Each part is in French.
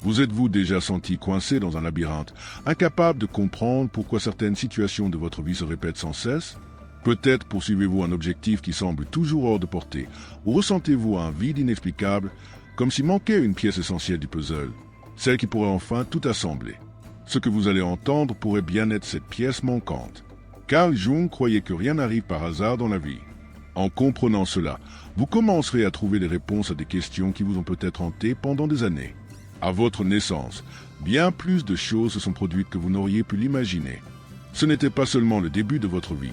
Vous êtes-vous déjà senti coincé dans un labyrinthe, incapable de comprendre pourquoi certaines situations de votre vie se répètent sans cesse? Peut-être poursuivez-vous un objectif qui semble toujours hors de portée, ou ressentez-vous un vide inexplicable, comme s'il manquait une pièce essentielle du puzzle, celle qui pourrait enfin tout assembler. Ce que vous allez entendre pourrait bien être cette pièce manquante. Carl Jung croyait que rien n'arrive par hasard dans la vie. En comprenant cela, vous commencerez à trouver des réponses à des questions qui vous ont peut-être hanté pendant des années. À votre naissance, bien plus de choses se sont produites que vous n'auriez pu l'imaginer. Ce n'était pas seulement le début de votre vie,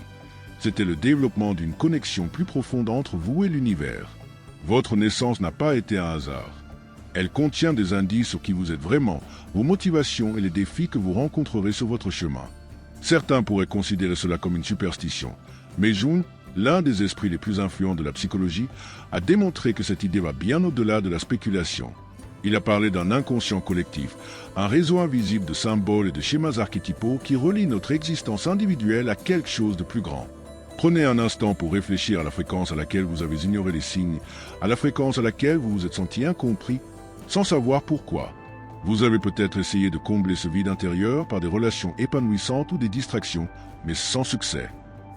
c'était le développement d'une connexion plus profonde entre vous et l'univers. Votre naissance n'a pas été un hasard. Elle contient des indices sur qui vous êtes vraiment, vos motivations et les défis que vous rencontrerez sur votre chemin. Certains pourraient considérer cela comme une superstition, mais Jung, l'un des esprits les plus influents de la psychologie, a démontré que cette idée va bien au-delà de la spéculation. Il a parlé d'un inconscient collectif, un réseau invisible de symboles et de schémas archétypaux qui relie notre existence individuelle à quelque chose de plus grand. Prenez un instant pour réfléchir à la fréquence à laquelle vous avez ignoré les signes, à la fréquence à laquelle vous vous êtes senti incompris, sans savoir pourquoi. Vous avez peut-être essayé de combler ce vide intérieur par des relations épanouissantes ou des distractions, mais sans succès.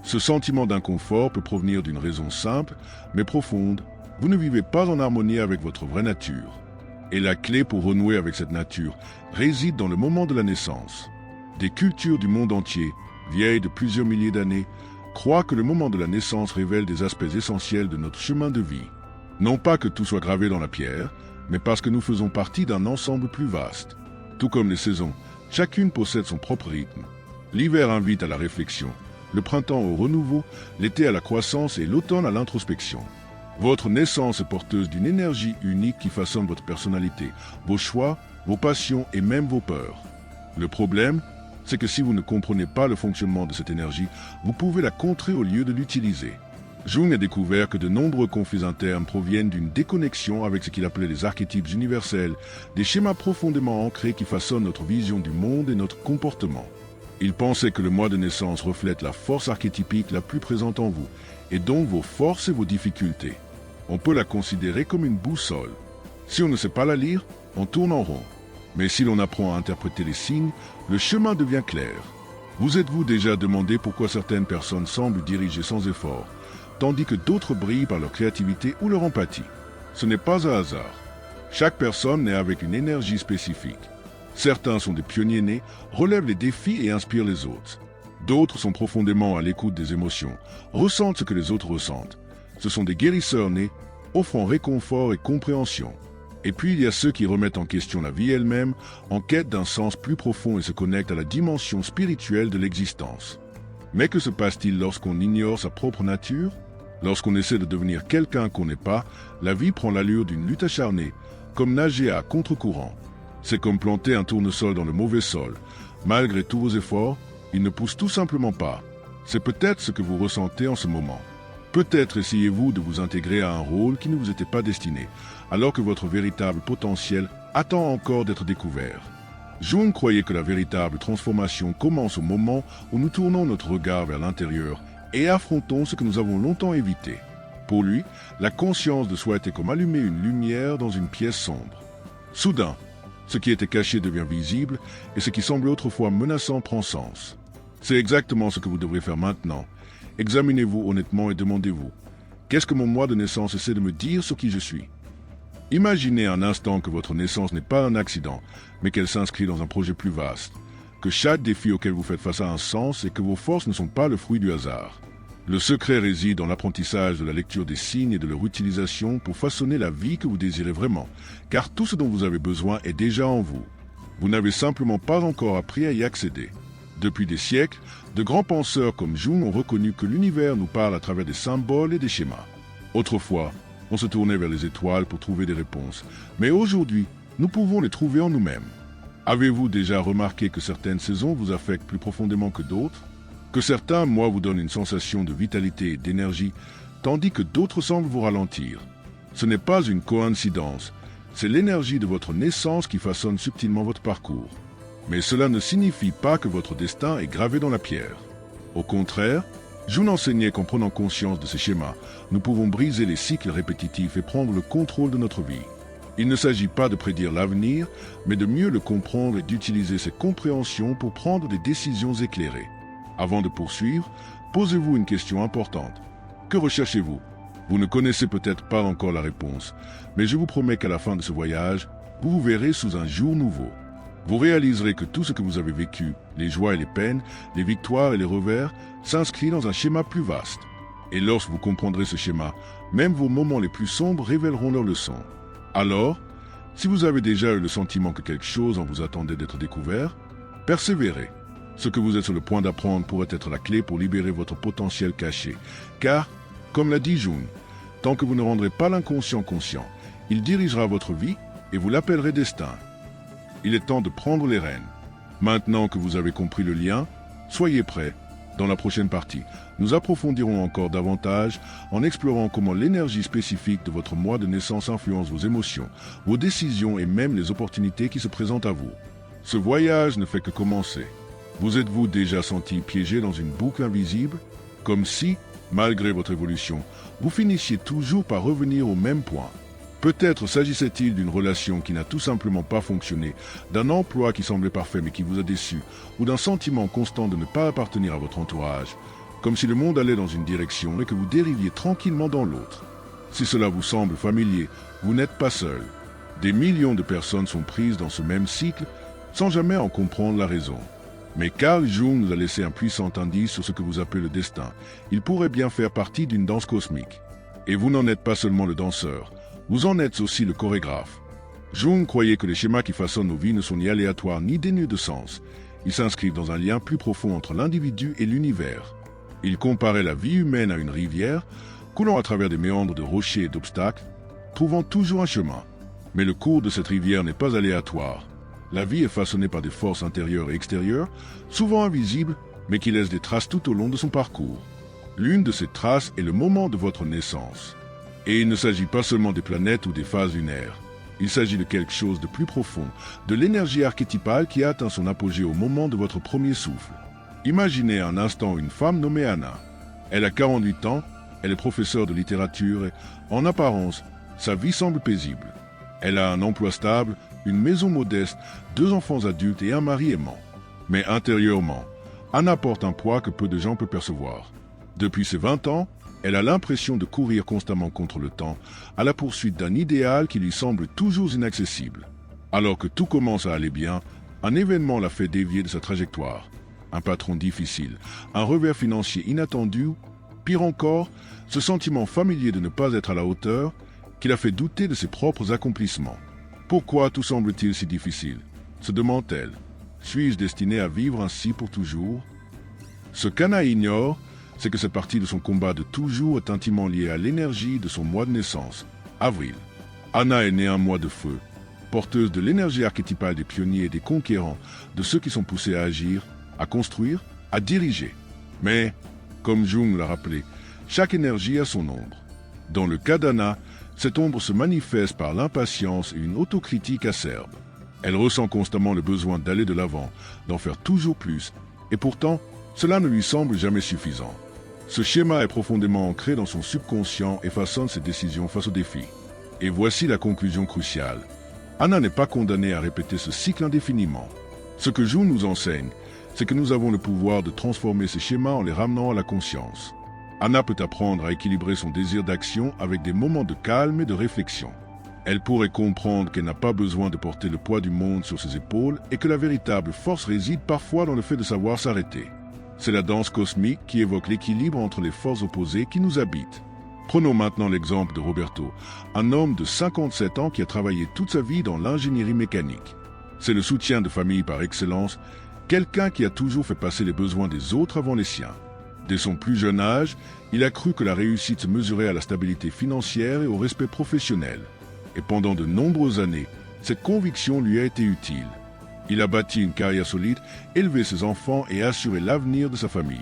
Ce sentiment d'inconfort peut provenir d'une raison simple, mais profonde. Vous ne vivez pas en harmonie avec votre vraie nature. Et la clé pour renouer avec cette nature réside dans le moment de la naissance. Des cultures du monde entier, vieilles de plusieurs milliers d'années, croient que le moment de la naissance révèle des aspects essentiels de notre chemin de vie. Non pas que tout soit gravé dans la pierre, mais parce que nous faisons partie d'un ensemble plus vaste. Tout comme les saisons, chacune possède son propre rythme. L'hiver invite à la réflexion, le printemps au renouveau, l'été à la croissance et l'automne à l'introspection. Votre naissance est porteuse d'une énergie unique qui façonne votre personnalité, vos choix, vos passions et même vos peurs. Le problème, c'est que si vous ne comprenez pas le fonctionnement de cette énergie, vous pouvez la contrer au lieu de l'utiliser. Jung a découvert que de nombreux conflits internes proviennent d'une déconnexion avec ce qu'il appelait les archétypes universels, des schémas profondément ancrés qui façonnent notre vision du monde et notre comportement. Il pensait que le mois de naissance reflète la force archétypique la plus présente en vous, et donc vos forces et vos difficultés. On peut la considérer comme une boussole. Si on ne sait pas la lire, on tourne en rond. Mais si l'on apprend à interpréter les signes, le chemin devient clair. Vous êtes-vous déjà demandé pourquoi certaines personnes semblent diriger sans effort, tandis que d'autres brillent par leur créativité ou leur empathie? Ce n'est pas un hasard. Chaque personne naît avec une énergie spécifique. Certains sont des pionniers nés, relèvent les défis et inspirent les autres. D'autres sont profondément à l'écoute des émotions, ressentent ce que les autres ressentent. Ce sont des guérisseurs nés, offrant réconfort et compréhension. Et puis il y a ceux qui remettent en question la vie elle-même, en quête d'un sens plus profond et se connectent à la dimension spirituelle de l'existence. Mais que se passe-t-il lorsqu'on ignore sa propre nature? Lorsqu'on essaie de devenir quelqu'un qu'on n'est pas, la vie prend l'allure d'une lutte acharnée, comme nager à contre-courant. C'est comme planter un tournesol dans le mauvais sol. Malgré tous vos efforts, il ne pousse tout simplement pas. C'est peut-être ce que vous ressentez en ce moment. Peut-être essayez-vous de vous intégrer à un rôle qui ne vous était pas destiné, alors que votre véritable potentiel attend encore d'être découvert. Jung croyait que la véritable transformation commence au moment où nous tournons notre regard vers l'intérieur et affrontons ce que nous avons longtemps évité. Pour lui, la conscience de soi était comme allumer une lumière dans une pièce sombre. Soudain, ce qui était caché devient visible et ce qui semblait autrefois menaçant prend sens. C'est exactement ce que vous devrez faire maintenant. Examinez-vous honnêtement et demandez-vous, qu'est-ce que mon moi de naissance essaie de me dire sur qui je suis? Imaginez un instant que votre naissance n'est pas un accident, mais qu'elle s'inscrit dans un projet plus vaste, que chaque défi auquel vous faites face a un sens et que vos forces ne sont pas le fruit du hasard. Le secret réside dans l'apprentissage de la lecture des signes et de leur utilisation pour façonner la vie que vous désirez vraiment, car tout ce dont vous avez besoin est déjà en vous. Vous n'avez simplement pas encore appris à y accéder. Depuis des siècles, de grands penseurs comme Jung ont reconnu que l'univers nous parle à travers des symboles et des schémas. Autrefois, on se tournait vers les étoiles pour trouver des réponses, mais aujourd'hui, nous pouvons les trouver en nous-mêmes. Avez-vous déjà remarqué que certaines saisons vous affectent plus profondément que d'autres? Que certains mois vous donnent une sensation de vitalité et d'énergie, tandis que d'autres semblent vous ralentir? Ce n'est pas une coïncidence, c'est l'énergie de votre naissance qui façonne subtilement votre parcours. Mais cela ne signifie pas que votre destin est gravé dans la pierre. Au contraire, Jung enseignait qu'en prenant conscience de ces schémas, nous pouvons briser les cycles répétitifs et prendre le contrôle de notre vie. Il ne s'agit pas de prédire l'avenir, mais de mieux le comprendre et d'utiliser cette compréhension pour prendre des décisions éclairées. Avant de poursuivre, posez-vous une question importante. Que recherchez-vous? Vous ne connaissez peut-être pas encore la réponse, mais je vous promets qu'à la fin de ce voyage, vous vous verrez sous un jour nouveau. Vous réaliserez que tout ce que vous avez vécu, les joies et les peines, les victoires et les revers, s'inscrit dans un schéma plus vaste. Et lorsque vous comprendrez ce schéma, même vos moments les plus sombres révéleront leurs leçons. Alors, si vous avez déjà eu le sentiment que quelque chose en vous attendait d'être découvert, persévérez. Ce que vous êtes sur le point d'apprendre pourrait être la clé pour libérer votre potentiel caché. Car, comme l'a dit Jung, tant que vous ne rendrez pas l'inconscient conscient, il dirigera votre vie et vous l'appellerez destin. Il est temps de prendre les rênes. Maintenant que vous avez compris le lien, soyez prêts. Dans la prochaine partie, nous approfondirons encore davantage en explorant comment l'énergie spécifique de votre mois de naissance influence vos émotions, vos décisions et même les opportunités qui se présentent à vous. Ce voyage ne fait que commencer. Vous êtes-vous déjà senti piégé dans une boucle invisible? Comme si, malgré votre évolution, vous finissiez toujours par revenir au même point. Peut-être s'agissait-il d'une relation qui n'a tout simplement pas fonctionné, d'un emploi qui semblait parfait mais qui vous a déçu, ou d'un sentiment constant de ne pas appartenir à votre entourage, comme si le monde allait dans une direction et que vous dériviez tranquillement dans l'autre. Si cela vous semble familier, vous n'êtes pas seul. Des millions de personnes sont prises dans ce même cycle, sans jamais en comprendre la raison. Mais Carl Jung nous a laissé un puissant indice sur ce que vous appelez le destin. Il pourrait bien faire partie d'une danse cosmique. Et vous n'en êtes pas seulement le danseur, vous en êtes aussi le chorégraphe. Jung croyait que les schémas qui façonnent nos vies ne sont ni aléatoires ni dénués de sens. Ils s'inscrivent dans un lien plus profond entre l'individu et l'univers. Il comparait la vie humaine à une rivière, coulant à travers des méandres de rochers et d'obstacles, trouvant toujours un chemin. Mais le cours de cette rivière n'est pas aléatoire. La vie est façonnée par des forces intérieures et extérieures, souvent invisibles, mais qui laissent des traces tout au long de son parcours. L'une de ces traces est le moment de votre naissance. Et il ne s'agit pas seulement des planètes ou des phases lunaires. Il s'agit de quelque chose de plus profond, de l'énergie archétypale qui atteint son apogée au moment de votre premier souffle. Imaginez un instant une femme nommée Anna. Elle a 48 ans, elle est professeure de littérature et, en apparence, sa vie semble paisible. Elle a un emploi stable, une maison modeste, 2 enfants adultes et un mari aimant. Mais intérieurement, Anna porte un poids que peu de gens peuvent percevoir. Depuis ses 20 ans, elle a l'impression de courir constamment contre le temps, à la poursuite d'un idéal qui lui semble toujours inaccessible. Alors que tout commence à aller bien, un événement la fait dévier de sa trajectoire. Un patron difficile, un revers financier inattendu, pire encore, ce sentiment familier de ne pas être à la hauteur qui la fait douter de ses propres accomplissements. Pourquoi tout semble-t-il si difficile? Se demande-t-elle. Suis-je destiné à vivre ainsi pour toujours? Ce qu'Anna ignore, c'est que cette partie de son combat de toujours est intimement liée à l'énergie de son mois de naissance, avril. Anna est née un mois de feu, porteuse de l'énergie archétypale des pionniers et des conquérants, de ceux qui sont poussés à agir, à construire, à diriger. Mais, comme Jung l'a rappelé, chaque énergie a son ombre. Dans le cas d'Anna, cette ombre se manifeste par l'impatience et une autocritique acerbe. Elle ressent constamment le besoin d'aller de l'avant, d'en faire toujours plus, et pourtant, cela ne lui semble jamais suffisant. Ce schéma est profondément ancré dans son subconscient et façonne ses décisions face aux défis. Et voici la conclusion cruciale. Anna n'est pas condamnée à répéter ce cycle indéfiniment. Ce que Jung nous enseigne, c'est que nous avons le pouvoir de transformer ces schémas en les ramenant à la conscience. Anna peut apprendre à équilibrer son désir d'action avec des moments de calme et de réflexion. Elle pourrait comprendre qu'elle n'a pas besoin de porter le poids du monde sur ses épaules et que la véritable force réside parfois dans le fait de savoir s'arrêter. C'est la danse cosmique qui évoque l'équilibre entre les forces opposées qui nous habitent. Prenons maintenant l'exemple de Roberto, un homme de 57 ans qui a travaillé toute sa vie dans l'ingénierie mécanique. C'est le soutien de famille par excellence, quelqu'un qui a toujours fait passer les besoins des autres avant les siens. Dès son plus jeune âge, il a cru que la réussite se mesurait à la stabilité financière et au respect professionnel. Et pendant de nombreuses années, cette conviction lui a été utile. Il a bâti une carrière solide, élevé ses enfants et assuré l'avenir de sa famille.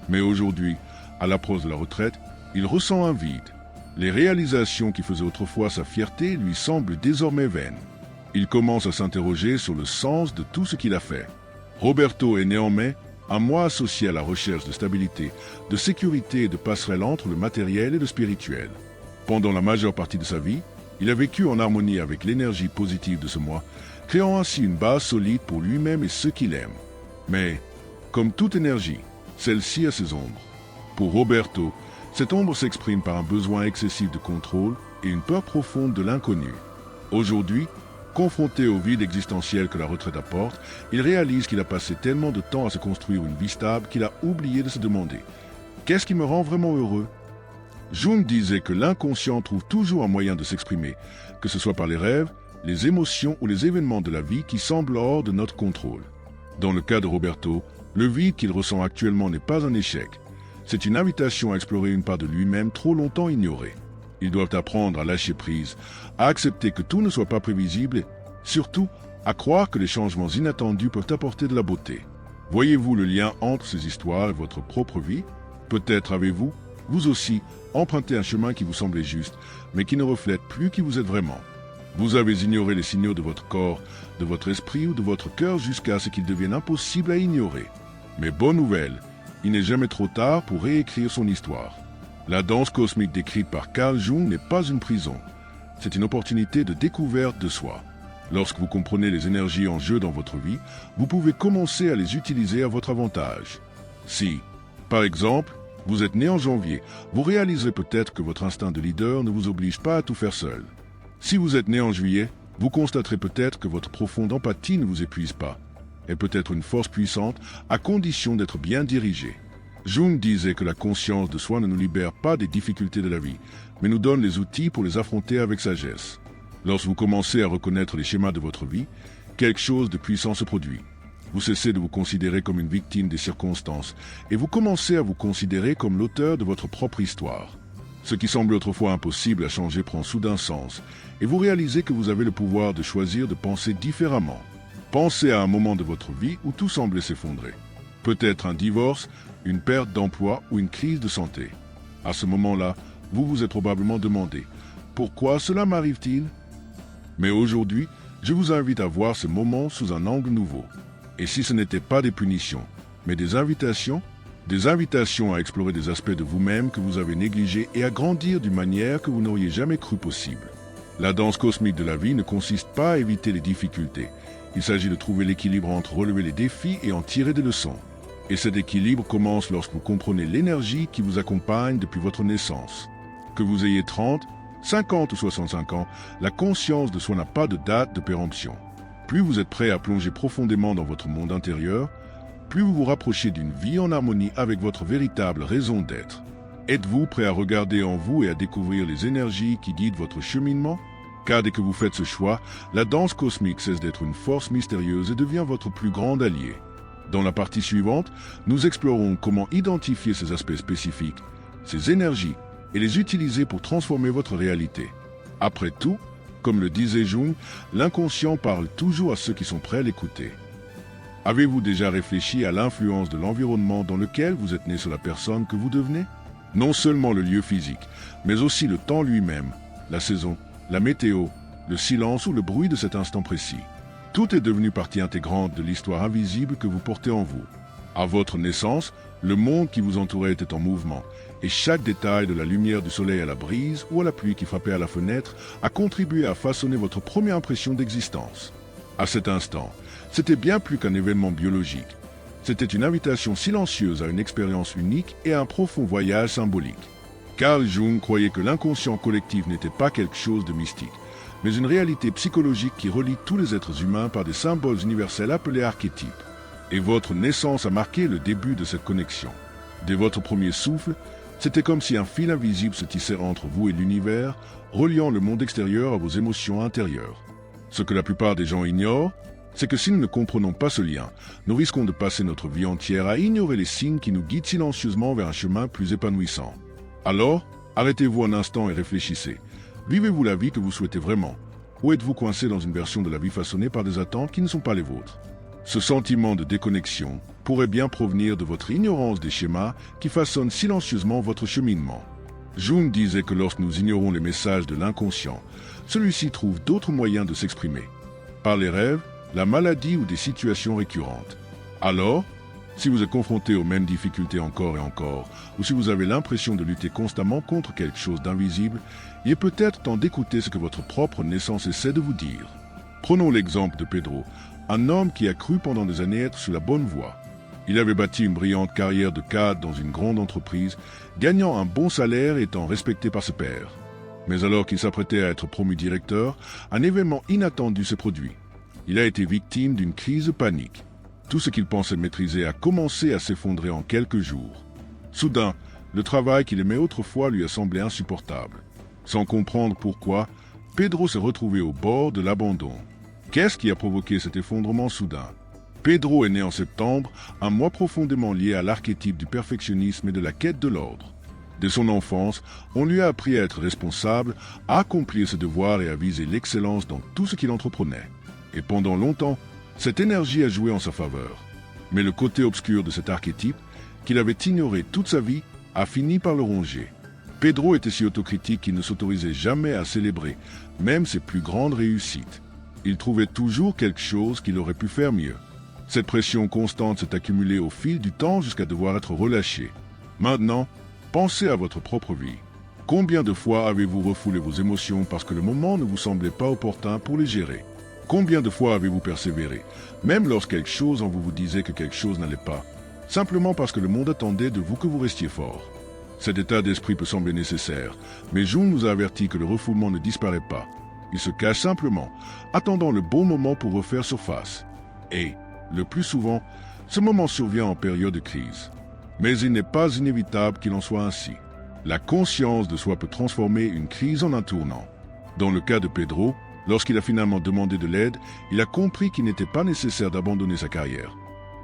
Mais aujourd'hui, à l'approche de la retraite, il ressent un vide. Les réalisations qui faisaient autrefois sa fierté lui semblent désormais vaines. Il commence à s'interroger sur le sens de tout ce qu'il a fait. Roberto est néanmoins un mois associé à la recherche de stabilité, de sécurité et de passerelle entre le matériel et le spirituel. Pendant la majeure partie de sa vie, Il a vécu en harmonie avec l'énergie positive de ce moi, créant ainsi une base solide pour lui-même et ceux qu'il aime. Mais, comme toute énergie, celle-ci a ses ombres. Pour Roberto, cette ombre s'exprime par un besoin excessif de contrôle et une peur profonde de l'inconnu. Aujourd'hui, confronté au vide existentiel que la retraite apporte, il réalise qu'il a passé tellement de temps à se construire une vie stable qu'il a oublié de se demander « Qu'est-ce qui me rend vraiment heureux ?» Jung disait que l'inconscient trouve toujours un moyen de s'exprimer, que ce soit par les rêves, les émotions ou les événements de la vie qui semblent hors de notre contrôle. Dans le cas de Roberto, le vide qu'il ressent actuellement n'est pas un échec. C'est une invitation à explorer une part de lui-même trop longtemps ignorée. Ils doivent apprendre à lâcher prise, à accepter que tout ne soit pas prévisible et, surtout, à croire que les changements inattendus peuvent apporter de la beauté. Voyez-vous le lien entre ces histoires et votre propre vie? Peut-être avez-vous, vous aussi, emprunté un chemin qui vous semblait juste, mais qui ne reflète plus qui vous êtes vraiment. Vous avez ignoré les signaux de votre corps, de votre esprit ou de votre cœur jusqu'à ce qu'ils deviennent impossibles à ignorer. Mais bonne nouvelle, il n'est jamais trop tard pour réécrire son histoire. La danse cosmique décrite par Carl Jung n'est pas une prison. C'est une opportunité de découverte de soi. Lorsque vous comprenez les énergies en jeu dans votre vie, vous pouvez commencer à les utiliser à votre avantage. Si, par exemple, vous êtes né en janvier, vous réaliserez peut-être que votre instinct de leader ne vous oblige pas à tout faire seul. Si vous êtes né en juillet, vous constaterez peut-être que votre profonde empathie ne vous épuise pas. Elle peut être une force puissante à condition d'être bien dirigée. Jung disait que la conscience de soi ne nous libère pas des difficultés de la vie, mais nous donne les outils pour les affronter avec sagesse. Lorsque vous commencez à reconnaître les schémas de votre vie, quelque chose de puissant se produit. Vous cessez de vous considérer comme une victime des circonstances et vous commencez à vous considérer comme l'auteur de votre propre histoire. Ce qui semblait autrefois impossible à changer prend soudain sens et vous réalisez que vous avez le pouvoir de choisir de penser différemment. Pensez à un moment de votre vie où tout semblait s'effondrer. Peut-être un divorce, une perte d'emploi ou une crise de santé. À ce moment-là, vous vous êtes probablement demandé « Pourquoi cela m'arrive-t-il » Mais aujourd'hui, je vous invite à voir ce moment sous un angle nouveau. Et si ce n'était pas des punitions, mais des invitations à explorer des aspects de vous-même que vous avez négligés et à grandir d'une manière que vous n'auriez jamais cru possible. La danse cosmique de la vie ne consiste pas à éviter les difficultés. Il s'agit de trouver l'équilibre entre relever les défis et en tirer des leçons. Et cet équilibre commence lorsque vous comprenez l'énergie qui vous accompagne depuis votre naissance. Que vous ayez 30, 50 ou 65 ans, la conscience de soi n'a pas de date de péremption. Plus vous êtes prêt à plonger profondément dans votre monde intérieur, plus vous vous rapprochez d'une vie en harmonie avec votre véritable raison d'être. Êtes-vous prêt à regarder en vous et à découvrir les énergies qui guident votre cheminement? Car dès que vous faites ce choix, la danse cosmique cesse d'être une force mystérieuse et devient votre plus grand allié. Dans la partie suivante, nous explorons comment identifier ces aspects spécifiques, ces énergies, et les utiliser pour transformer votre réalité. Après tout, comme le disait Jung, l'inconscient parle toujours à ceux qui sont prêts à l'écouter. Avez-vous déjà réfléchi à l'influence de l'environnement dans lequel vous êtes né sur la personne que vous devenez? Non seulement le lieu physique, mais aussi le temps lui-même, la saison, la météo, le silence ou le bruit de cet instant précis. Tout est devenu partie intégrante de l'histoire invisible que vous portez en vous. À votre naissance, le monde qui vous entourait était en mouvement, et chaque détail de la lumière du soleil à la brise ou à la pluie qui frappait à la fenêtre a contribué à façonner votre première impression d'existence. À cet instant, c'était bien plus qu'un événement biologique. C'était une invitation silencieuse à une expérience unique et à un profond voyage symbolique. Carl Jung croyait que l'inconscient collectif n'était pas quelque chose de mystique, mais une réalité psychologique qui relie tous les êtres humains par des symboles universels appelés archétypes. Et votre naissance a marqué le début de cette connexion. Dès votre premier souffle, c'était comme si un fil invisible se tissait entre vous et l'univers, reliant le monde extérieur à vos émotions intérieures. Ce que la plupart des gens ignorent, c'est que si nous ne comprenons pas ce lien, nous risquons de passer notre vie entière à ignorer les signes qui nous guident silencieusement vers un chemin plus épanouissant. Alors, arrêtez-vous un instant et réfléchissez. Vivez-vous la vie que vous souhaitez vraiment? Ou êtes-vous coincé dans une version de la vie façonnée par des attentes qui ne sont pas les vôtres? Ce sentiment de déconnexion pourrait bien provenir de votre ignorance des schémas qui façonnent silencieusement votre cheminement. Jung disait que lorsque nous ignorons les messages de l'inconscient, celui-ci trouve d'autres moyens de s'exprimer. Par les rêves, la maladie ou des situations récurrentes. Alors, Si vous êtes confronté aux mêmes difficultés encore et encore, ou si vous avez l'impression de lutter constamment contre quelque chose d'invisible, il est peut-être temps d'écouter ce que votre propre naissance essaie de vous dire. Prenons l'exemple de Pedro, un homme qui a cru pendant des années être sur la bonne voie. Il avait bâti une brillante carrière de cadre dans une grande entreprise, gagnant un bon salaire et étant respecté par ses pairs. Mais alors qu'il s'apprêtait à être promu directeur, un événement inattendu se produit. Il a été victime d'une crise de panique. Tout ce qu'il pensait maîtriser a commencé à s'effondrer en quelques jours. Soudain, le travail qu'il aimait autrefois lui a semblé insupportable. Sans comprendre pourquoi, Pedro s'est retrouvé au bord de l'abandon. Qu'est-ce qui a provoqué cet effondrement soudain? Pedro est né en septembre, un mois profondément lié à l'archétype du perfectionnisme et de la quête de l'ordre. Dès son enfance, on lui a appris à être responsable, à accomplir ses devoirs et à viser l'excellence dans tout ce qu'il entreprenait. Et pendant longtemps, cette énergie a joué en sa faveur. Mais le côté obscur de cet archétype, qu'il avait ignoré toute sa vie, a fini par le ronger. Pedro était si autocritique qu'il ne s'autorisait jamais à célébrer, même ses plus grandes réussites. Il trouvait toujours quelque chose qu'il aurait pu faire mieux. Cette pression constante s'est accumulée au fil du temps jusqu'à devoir être relâchée. Maintenant, pensez à votre propre vie. Combien de fois avez-vous refoulé vos émotions parce que le moment ne vous semblait pas opportun pour les gérer? Combien de fois avez-vous persévéré, même lorsque quelque chose en vous disait que quelque chose n'allait pas, simplement parce que le monde attendait de vous que vous restiez fort? Cet état d'esprit peut sembler nécessaire, mais Jung nous a averti que le refoulement ne disparaît pas. Il se cache simplement, attendant le bon moment pour refaire surface. Et, le plus souvent, ce moment survient en période de crise. Mais il n'est pas inévitable qu'il en soit ainsi. La conscience de soi peut transformer une crise en un tournant. Dans le cas de Pedro, lorsqu'il a finalement demandé de l'aide, il a compris qu'il n'était pas nécessaire d'abandonner sa carrière.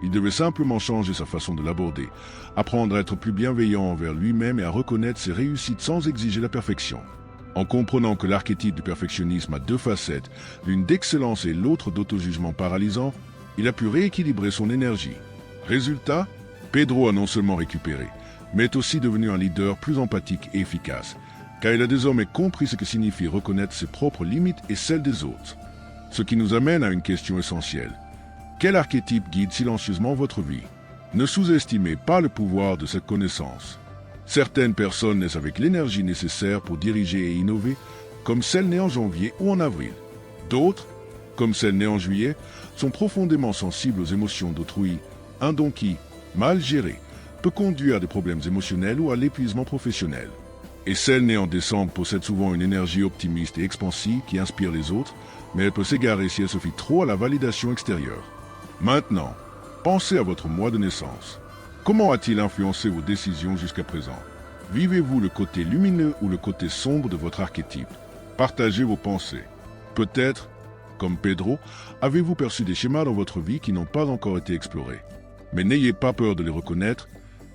Il devait simplement changer sa façon de l'aborder, apprendre à être plus bienveillant envers lui-même et à reconnaître ses réussites sans exiger la perfection. En comprenant que l'archétype du perfectionnisme a deux facettes, l'une d'excellence et l'autre d'auto-jugement paralysant, il a pu rééquilibrer son énergie. Résultat, Pedro a non seulement récupéré, mais est aussi devenu un leader plus empathique et efficace, car il a désormais compris ce que signifie reconnaître ses propres limites et celles des autres. Ce qui nous amène à une question essentielle. Quel archétype guide silencieusement votre vie? Ne sous-estimez pas le pouvoir de cette connaissance. Certaines personnes naissent avec l'énergie nécessaire pour diriger et innover, comme celles nées en janvier ou en avril. D'autres, comme celles nées en juillet, sont profondément sensibles aux émotions d'autrui, un don qui, mal géré, peut conduire à des problèmes émotionnels ou à l'épuisement professionnel. Et celle née en décembre possède souvent une énergie optimiste et expansive qui inspire les autres, mais elle peut s'égarer si elle se fie trop à la validation extérieure. Maintenant, pensez à votre mois de naissance. Comment a-t-il influencé vos décisions jusqu'à présent? Vivez-vous le côté lumineux ou le côté sombre de votre archétype? Partagez vos pensées. Peut-être, comme Pedro, avez-vous perçu des schémas dans votre vie qui n'ont pas encore été explorés. Mais n'ayez pas peur de les reconnaître,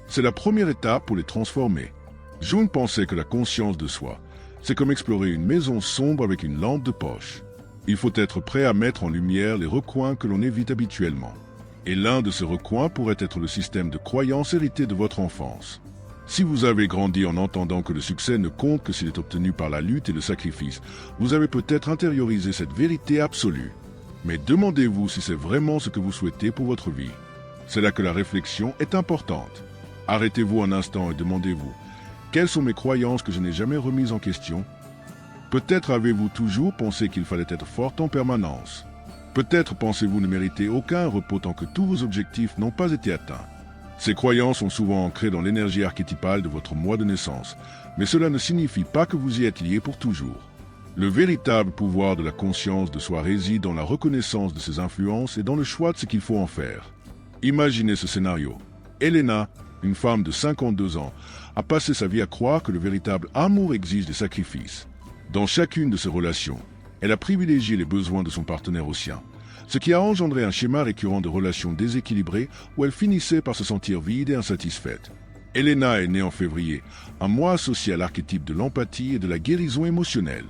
c'est la première étape pour les transformer. Jung pensait que la conscience de soi, c'est comme explorer une maison sombre avec une lampe de poche. Il faut être prêt à mettre en lumière les recoins que l'on évite habituellement. Et l'un de ces recoins pourrait être le système de croyances hérité de votre enfance. Si vous avez grandi en entendant que le succès ne compte que s'il est obtenu par la lutte et le sacrifice, vous avez peut-être intériorisé cette vérité absolue. Mais demandez-vous si c'est vraiment ce que vous souhaitez pour votre vie. C'est là que la réflexion est importante. Arrêtez-vous un instant et demandez-vous, quelles sont mes croyances que je n'ai jamais remises en question? Peut-être avez-vous toujours pensé qu'il fallait être forte en permanence. Peut-être pensez-vous ne mériter aucun repos tant que tous vos objectifs n'ont pas été atteints. Ces croyances sont souvent ancrées dans l'énergie archétypale de votre mois de naissance, mais cela ne signifie pas que vous y êtes lié pour toujours. Le véritable pouvoir de la conscience de soi réside dans la reconnaissance de ses influences et dans le choix de ce qu'il faut en faire. Imaginez ce scénario. Elena, une femme de 52 ans, a passé sa vie à croire que le véritable amour exige des sacrifices. Dans chacune de ses relations, elle a privilégié les besoins de son partenaire aux siens, ce qui a engendré un schéma récurrent de relations déséquilibrées où elle finissait par se sentir vide et insatisfaite. Elena est née en février, un mois associé à l'archétype de l'empathie et de la guérison émotionnelle.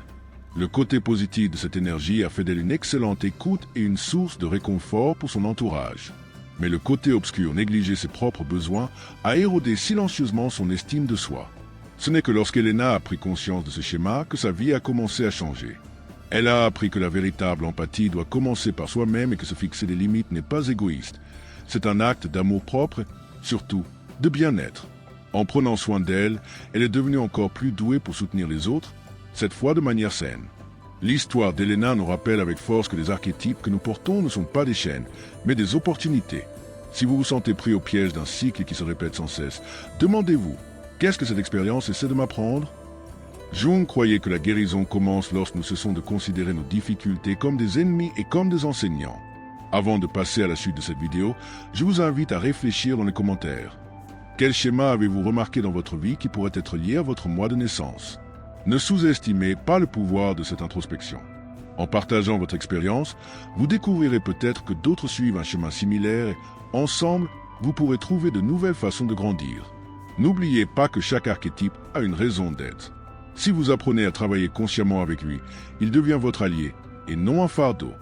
Le côté positif de cette énergie a fait d'elle une excellente écoute et une source de réconfort pour son entourage. Mais le côté obscur, négliger ses propres besoins, a érodé silencieusement son estime de soi. Ce n'est que lorsqu'Elena a pris conscience de ce schéma que sa vie a commencé à changer. Elle a appris que la véritable empathie doit commencer par soi-même et que se fixer des limites n'est pas égoïste, C'est un acte d'amour-propre, surtout de bien-être. En prenant soin d'elle, elle est devenue encore plus douée pour soutenir les autres, cette fois de manière saine. L'histoire d'Elena nous rappelle avec force que les archétypes que nous portons ne sont pas des chaînes, mais des opportunités. Si vous vous sentez pris au piège d'un cycle qui se répète sans cesse, demandez-vous, qu'est-ce que cette expérience essaie de m'apprendre? Jung croyait que la guérison commence lorsque nous cessons de considérer nos difficultés comme des ennemis et comme des enseignants. Avant de passer à la suite de cette vidéo, je vous invite à réfléchir dans les commentaires. Quel schéma avez-vous remarqué dans votre vie qui pourrait être lié à votre mois de naissance? Ne sous-estimez pas le pouvoir de cette introspection. En partageant votre expérience, vous découvrirez peut-être que d'autres suivent un chemin similaire et, ensemble, vous pourrez trouver de nouvelles façons de grandir. N'oubliez pas que chaque archétype a une raison d'être. Si vous apprenez à travailler consciemment avec lui, il devient votre allié et non un fardeau.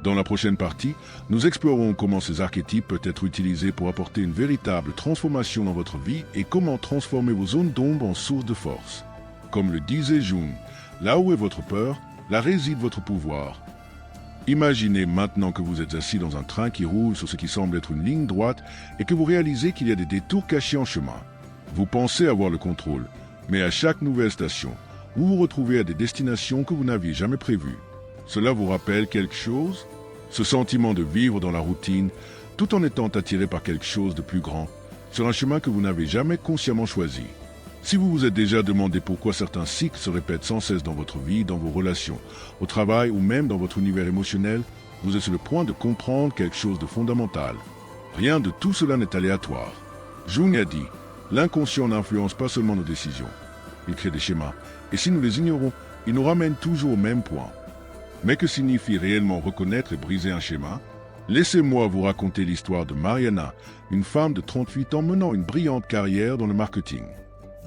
Dans la prochaine partie, nous explorerons comment ces archétypes peuvent être utilisés pour apporter une véritable transformation dans votre vie et comment transformer vos zones d'ombre en source de force. Comme le disait Jung, là où est votre peur, là réside votre pouvoir. Imaginez maintenant que vous êtes assis dans un train qui roule sur ce qui semble être une ligne droite et que vous réalisez qu'il y a des détours cachés en chemin. Vous pensez avoir le contrôle, mais à chaque nouvelle station, vous vous retrouvez à des destinations que vous n'aviez jamais prévues. Cela vous rappelle quelque chose? Ce sentiment de vivre dans la routine, tout en étant attiré par quelque chose de plus grand, sur un chemin que vous n'avez jamais consciemment choisi. Si vous vous êtes déjà demandé pourquoi certains cycles se répètent sans cesse dans votre vie, dans vos relations, au travail ou même dans votre univers émotionnel, vous êtes sur le point de comprendre quelque chose de fondamental. Rien de tout cela n'est aléatoire. Jung a dit, l'inconscient n'influence pas seulement nos décisions. Il crée des schémas, et si nous les ignorons, il nous ramène toujours au même point. Mais que signifie réellement reconnaître et briser un schéma? Laissez-moi vous raconter l'histoire de Mariana, une femme de 38 ans menant une brillante carrière dans le marketing.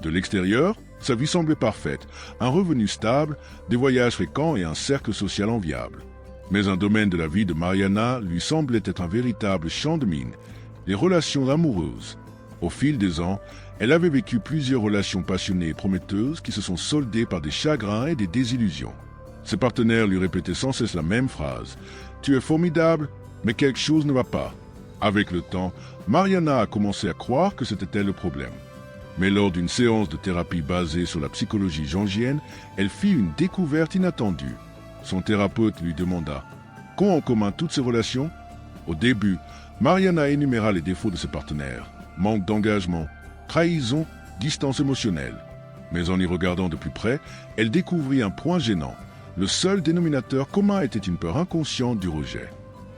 De l'extérieur, sa vie semblait parfaite, un revenu stable, des voyages fréquents et un cercle social enviable. Mais un domaine de la vie de Mariana lui semblait être un véritable champ de mine, les relations amoureuses. Au fil des ans, elle avait vécu plusieurs relations passionnées et prometteuses qui se sont soldées par des chagrins et des désillusions. Ses partenaires lui répétaient sans cesse la même phrase « Tu es formidable, mais quelque chose ne va pas ». Avec le temps, Mariana a commencé à croire que c'était elle le problème. Mais lors d'une séance de thérapie basée sur la psychologie jungienne, elle fit une découverte inattendue. Son thérapeute lui demanda « Qu'ont en commun toutes ces relations ?» Au début, Mariana énuméra les défauts de ses partenaires. Manque d'engagement, trahison, distance émotionnelle. Mais en y regardant de plus près, elle découvrit un point gênant. Le seul dénominateur commun était une peur inconsciente du rejet.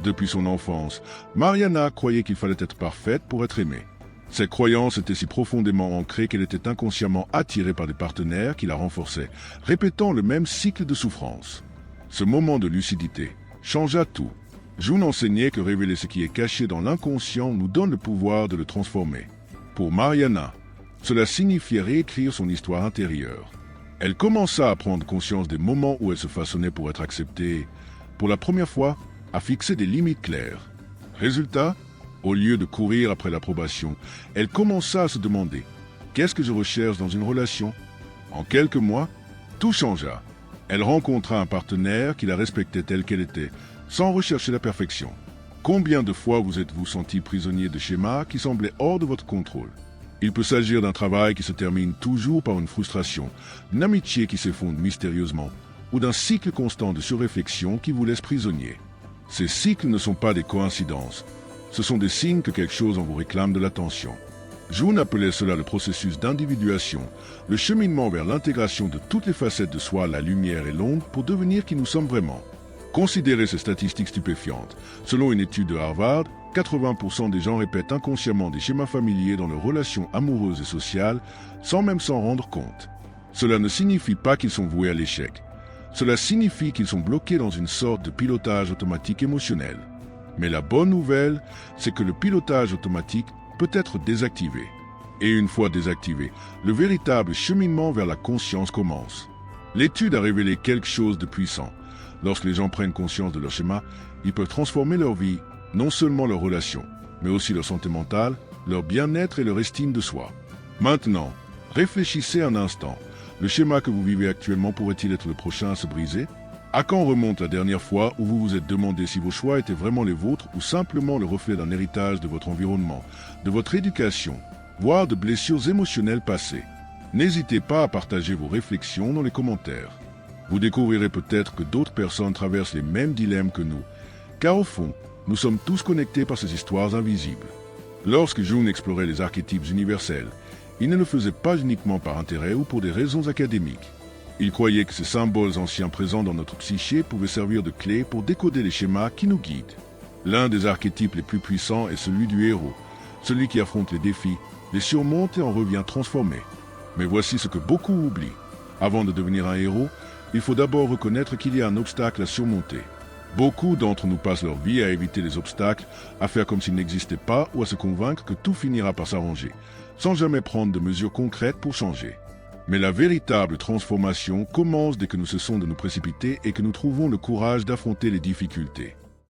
Depuis son enfance, Mariana croyait qu'il fallait être parfaite pour être aimée. Cette croyance était si profondément ancrée qu'elle était inconsciemment attirée par des partenaires qui la renforçaient, répétant le même cycle de souffrance. Ce moment de lucidité changea tout. Jung enseignait que révéler ce qui est caché dans l'inconscient nous donne le pouvoir de le transformer. Pour Mariana, cela signifiait réécrire son histoire intérieure. Elle commença à prendre conscience des moments où elle se façonnait pour être acceptée, pour la première fois, à fixer des limites claires. Résultat, au lieu de courir après l'approbation, elle commença à se demander « Qu'est-ce que je recherche dans une relation ?» En quelques mois, tout changea. Elle rencontra un partenaire qui la respectait telle qu'elle était, sans rechercher la perfection. Combien de fois vous êtes-vous senti prisonnier de schémas qui semblaient hors de votre contrôle? Il peut s'agir d'un travail qui se termine toujours par une frustration, d'une amitié qui s'effondre mystérieusement, ou d'un cycle constant de surréflexion qui vous laisse prisonnier. Ces cycles ne sont pas des coïncidences. Ce sont des signes que quelque chose en vous réclame de l'attention. Jung appelait cela le processus d'individuation, le cheminement vers l'intégration de toutes les facettes de soi, la lumière et l'ombre, pour devenir qui nous sommes vraiment. Considérez ces statistiques stupéfiantes. Selon une étude de Harvard, 80% des gens répètent inconsciemment des schémas familiers dans leurs relations amoureuses et sociales, sans même s'en rendre compte. Cela ne signifie pas qu'ils sont voués à l'échec. Cela signifie qu'ils sont bloqués dans une sorte de pilotage automatique émotionnel. Mais la bonne nouvelle, c'est que le pilotage automatique peut être désactivé. Et une fois désactivé, le véritable cheminement vers la conscience commence. L'étude a révélé quelque chose de puissant. Lorsque les gens prennent conscience de leur schéma, ils peuvent transformer leur vie, non seulement leurs relations, mais aussi leur santé mentale, leur bien-être et leur estime de soi. Maintenant, réfléchissez un instant. Le schéma que vous vivez actuellement pourrait-il être le prochain à se briser? À quand remonte la dernière fois où vous vous êtes demandé si vos choix étaient vraiment les vôtres ou simplement le reflet d'un héritage de votre environnement, de votre éducation, voire de blessures émotionnelles passées? N'hésitez pas à partager vos réflexions dans les commentaires. Vous découvrirez peut-être que d'autres personnes traversent les mêmes dilemmes que nous, car au fond, nous sommes tous connectés par ces histoires invisibles. Lorsque Jung explorait les archétypes universels, il ne le faisait pas uniquement par intérêt ou pour des raisons académiques. Il croyait que ces symboles anciens présents dans notre psyché pouvaient servir de clé pour décoder les schémas qui nous guident. L'un des archétypes les plus puissants est celui du héros, celui qui affronte les défis, les surmonte et en revient transformé. Mais voici ce que beaucoup oublient. Avant de devenir un héros, il faut d'abord reconnaître qu'il y a un obstacle à surmonter. Beaucoup d'entre nous passent leur vie à éviter les obstacles, à faire comme s'ils n'existaient pas ou à se convaincre que tout finira par s'arranger, sans jamais prendre de mesures concrètes pour changer. Mais la véritable transformation commence dès que nous cessons de nous précipiter et que nous trouvons le courage d'affronter les difficultés.